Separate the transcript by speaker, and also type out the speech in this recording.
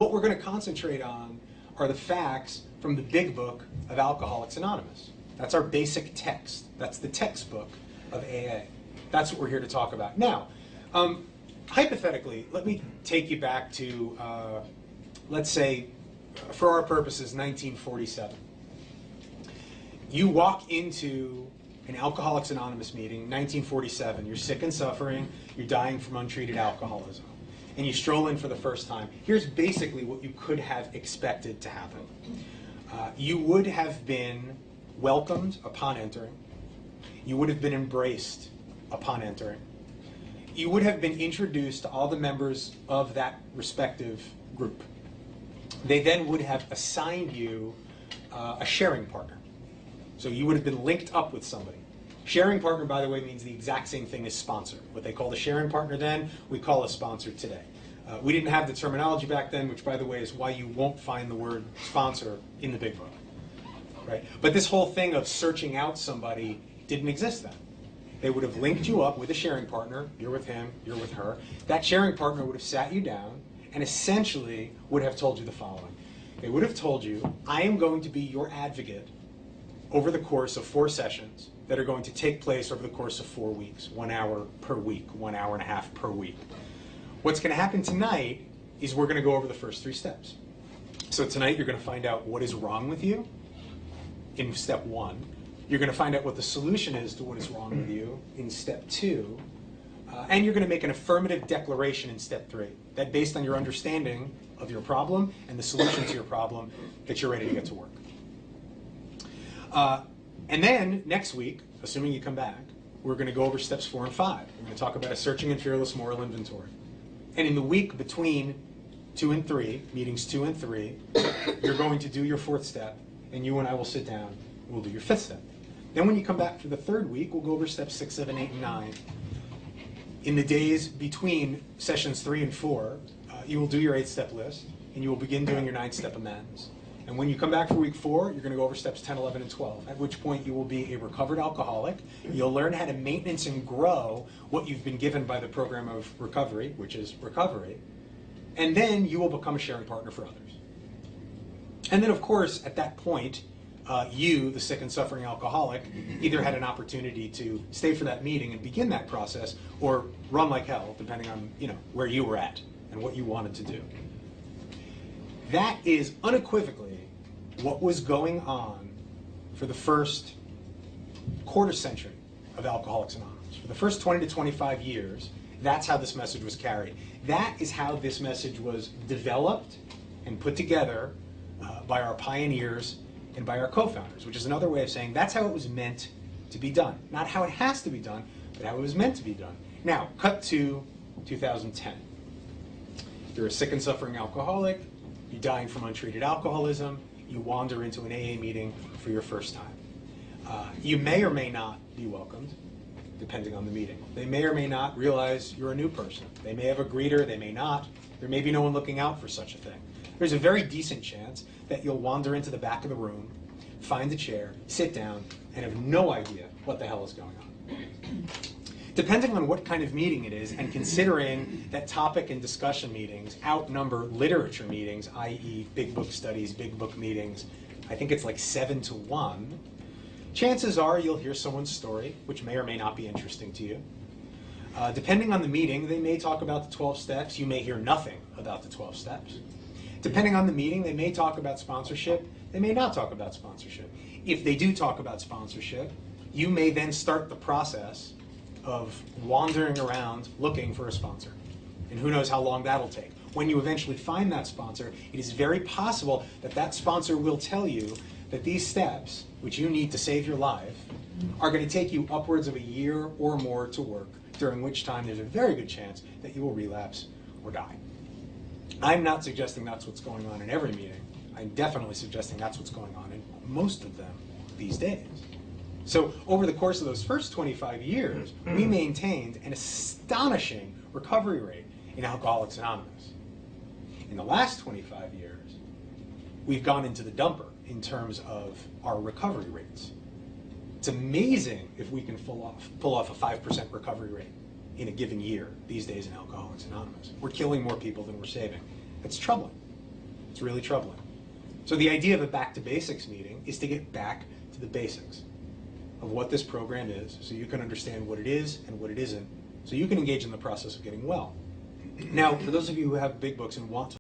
Speaker 1: What we're going to concentrate on are the facts from the big book of Alcoholics Anonymous. That's our basic text. That's the textbook of AA. That's what we're here to talk about. Now, hypothetically, let me take you back to, let's say, for our purposes, 1947. You walk into an Alcoholics Anonymous meeting, 1947. You're sick and suffering. You're dying from untreated alcoholism. And you stroll in for the first time. Here's basically what you could have expected to happen. You would have been welcomed upon entering. You would have been embraced upon entering. You would have been introduced to all the members of that respective group. They then would have assigned you a sharing partner. So you would have been linked up with somebody. Sharing partner, by the way, means the exact same thing as sponsor. What they called a sharing partner then, we call a sponsor today. We didn't have the terminology back then, which, by the way, is why you won't find the word sponsor in the big book. Right? But this whole thing of searching out somebody didn't exist then. They would have linked you up with a sharing partner. You're with him, you're with her. That sharing partner would have sat you down and essentially would have told you the following. They would have told you, I am going to be your advocate over the course of 4 sessions that are going to take place over the course of 4 weeks, 1 hour per week, 1 hour and a half per week. What's going to happen tonight is we're going to go over the first 3 steps. So tonight you're going to find out what is wrong with you in step 1. You're going to find out what the solution is to what is wrong with you in step 2. And you're going to make an affirmative declaration in step 3 that based on your understanding of your problem and the solution to your problem that you're ready to get to work. And then next week, assuming you come back, we're going to go over steps 4 and 5. We're going to talk about a searching and fearless moral inventory. And in the week between 2 and 3, meetings 2 and 3, you're going to do your 4th step, and you and I will sit down and we'll do your 5th step. Then when you come back for the 3rd week, we'll go over steps 6, 7, 8, and 9. In the days between sessions 3 and 4, you will do your 8-step list, and you will begin doing your 9-step amends. And when you come back for week 4, you're going to go over steps 10, 11, and 12, at which point you will be a recovered alcoholic. You'll learn how to maintenance and grow what you've been given by the program of recovery, which is recovery. And then you will become a sharing partner for others. And then, of course, at that point, you, the sick and suffering alcoholic, either had an opportunity to stay for that meeting and begin that process, or run like hell, depending on where you were at and what you wanted to do. That is unequivocally what was going on for the first quarter century of Alcoholics Anonymous. For the first 20 to 25 years, that's how this message was carried. That is how this message was developed and put together by our pioneers and by our co-founders, which is another way of saying that's how it was meant to be done. Not how it has to be done, but how it was meant to be done. Now, cut to 2010. You're a sick and suffering alcoholic. You're dying from untreated alcoholism. You wander into an AA meeting for your first time. You may or may not be welcomed, depending on the meeting. They may or may not realize you're a new person. They may have a greeter, they may not. There may be no one looking out for such a thing. There's a very decent chance that you'll wander into the back of the room, find a chair, sit down, and have no idea what the hell is going on. Depending on what kind of meeting it is, and considering that topic and discussion meetings outnumber literature meetings, i.e. big book studies, big book meetings, I think it's like 7 to 1, chances are you'll hear someone's story, which may or may not be interesting to you. Depending on the meeting, they may talk about the 12 steps. You may hear nothing about the 12 steps. Depending on the meeting, they may talk about sponsorship. They may not talk about sponsorship. If they do talk about sponsorship, you may then start the process of wandering around looking for a sponsor. And who knows how long that'll take. When you eventually find that sponsor, it is very possible that that sponsor will tell you that these steps, which you need to save your life, are going to take you upwards of a year or more to work, during which time there's a very good chance that you will relapse or die. I'm not suggesting that's what's going on in every meeting. I'm definitely suggesting that's what's going on in most of them these days. So over the course of those first 25 years, we maintained an astonishing recovery rate in Alcoholics Anonymous. In the last 25 years, we've gone into the dumper in terms of our recovery rates. It's amazing if we can pull off a 5% recovery rate in a given year these days in Alcoholics Anonymous. We're killing more people than we're saving. It's troubling. It's really troubling. So the idea of a back to basics meeting is to get back to the basics of what this program is, so you can understand what it is and what it isn't, so you can engage in the process of getting well. Now, for those of you who have big books and want to